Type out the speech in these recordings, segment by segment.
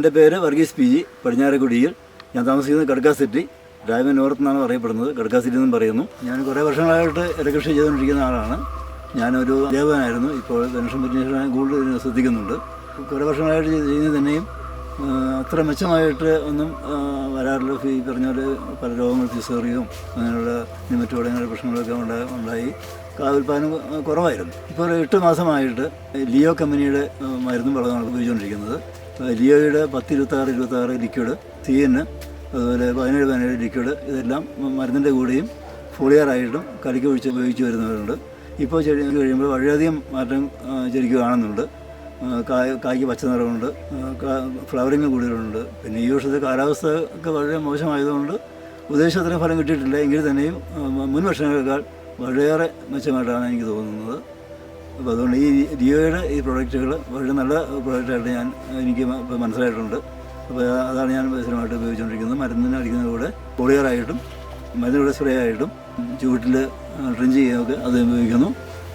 എൻ്റെ പേര് Varghese P G പടിഞ്ഞാറക്കുടിയിൽ. ഞാൻ താമസിക്കുന്നത് കടക്കാ സിറ്റി, രാമൻ നോർത്ത് എന്നാണ് അറിയപ്പെടുന്നത്. കടക്കാ സിറ്റി എന്നും പറയുന്നു. ഞാൻ കുറേ വർഷങ്ങളായിട്ട് ഇലകൃഷി ചെയ്തുകൊണ്ടിരിക്കുന്ന ആളാണ്. ഞാനൊരു അധ്യാപകനായിരുന്നു. ഇപ്പോൾ പെൻഷൻ പറ്റിയ കൂടുതൽ ശ്രദ്ധിക്കുന്നുണ്ട്. കുറേ വർഷങ്ങളായിട്ട് ചെയ്യുന്നത് തന്നെയും അത്ര മെച്ചമായിട്ട് ഒന്നും വരാറില്ല. ഈ പറഞ്ഞ പോലെ പല രോഗങ്ങൾ തിരിച്ചറിയും അങ്ങനെയുള്ള നിമറ്റോട് അങ്ങനെയുള്ള പ്രശ്നങ്ങളൊക്കെ ഉണ്ടായി ഉൽപ്പാദനം കുറവായിരുന്നു. ഇപ്പോൾ ഒരു 8 മാസമായിട്ട് ലിയോ കമ്പനിയുടെ മരുന്നും വളമാണ് ഉപയോഗിച്ചുകൊണ്ടിരിക്കുന്നത്. ലിയോയുടെ 10-26 ലിക്വിഡ്, CN അതുപോലെ 17 ലിക്വിഡ്, ഇതെല്ലാം മരുന്നിൻ്റെ കൂടെയും ഫോളിയറായിട്ടും കടിക്ക് ഒഴിച്ച് ഉപയോഗിച്ച് വരുന്നവരുണ്ട്. ഇപ്പോൾ ചെടി കഴിയുമ്പോൾ വളരെയധികം മാറ്റം ചെടിക്ക് കാണുന്നുണ്ട്. കായ്ക്ക് പച്ച നിറമുണ്ട്, ഫ്ലവറിങ് കൂടുതലുണ്ട്. പിന്നെ ഈ വർഷത്തെ കാലാവസ്ഥ ഒക്കെ വളരെ മോശമായതുകൊണ്ട് ഉദ്ദേശത്തിന് ഫലം കിട്ടിയിട്ടില്ല. എങ്കിൽ തന്നെയും മുൻ വർഷങ്ങളേക്കാൾ വളരെയേറെ മെച്ചമായിട്ടാണ് എനിക്ക് തോന്നുന്നത്. അപ്പോൾ അതുകൊണ്ട് ഈ ലിയോയുടെ ഈ പ്രോഡക്റ്റുകൾ വളരെ നല്ല പ്രോഡക്റ്റായിട്ട് എനിക്ക് മനസ്സിലായിട്ടുണ്ട്. അപ്പോൾ അതാണ് ഞാൻ സ്ഥിരമായിട്ട് ഉപയോഗിച്ചുകൊണ്ടിരിക്കുന്നത്. മരുന്നിന് അടിക്കുന്നതിലൂടെ പോളിയറായിട്ടും മരുന്നിലൂടെ സ്പ്രേ ആയിട്ടും ചുവട്ടിൽ ട്രിഞ്ച് ചെയ്യുകയൊക്കെ അത് ഉപയോഗിക്കുന്നു.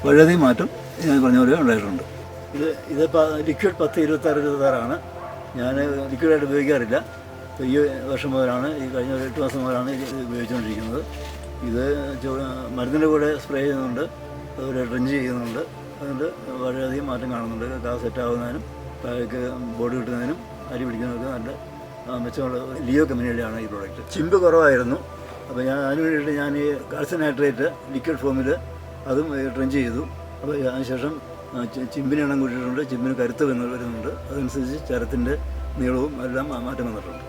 വളരെയധികം മാറ്റം ഞാൻ പറഞ്ഞ പോലെ ഉണ്ടായിട്ടുണ്ട്. ഇതിപ്പോൾ ലിക്വിഡ് 10-26 ഞാൻ ലിക്വിഡായിട്ട് ഉപയോഗിക്കാറില്ല. ഈ വർഷം മുതലാണ്, ഈ കഴിഞ്ഞ 8 മാസം മുതലാണ് ഇത് ഉപയോഗിച്ചുകൊണ്ടിരിക്കുന്നത്. ഇത് മരുന്നിൻ്റെ കൂടെ സ്പ്രേ ചെയ്യുന്നുണ്ട്, അതുപോലെ ട്രിഞ്ച് ചെയ്യുന്നുണ്ട്. അതുകൊണ്ട് വളരെയധികം മാറ്റം കാണുന്നുണ്ട്. കാ സെറ്റാകുന്നതിനും കായ്ക്ക് ബോഡി കിട്ടുന്നതിനും അരി പിടിക്കുന്നതൊക്കെ നല്ല മെച്ചമുള്ള ലിയോ കമ്പനിയുടെയാണ് ഈ പ്രോഡക്റ്റ്. ചിമ്പ് കുറവായിരുന്നു. അപ്പോൾ അതിന് വേണ്ടിയിട്ട് ഞാൻ ഈ കാൽസ്യം നൈട്രേറ്റ് ലിക്വിഡ് ഫോമിൽ അതും ട്രിഞ്ച് ചെയ്തു. അപ്പോൾ അതിനുശേഷം ചിമ്പിന് എണ്ണം കൂട്ടിയിട്ടുണ്ട്. ചിമ്പിന് കരുത്ത് വരുന്നുണ്ട്. അതനുസരിച്ച് ചരത്തിൻ്റെ നീളവും എല്ലാം മാറ്റം വന്നിട്ടുണ്ട്.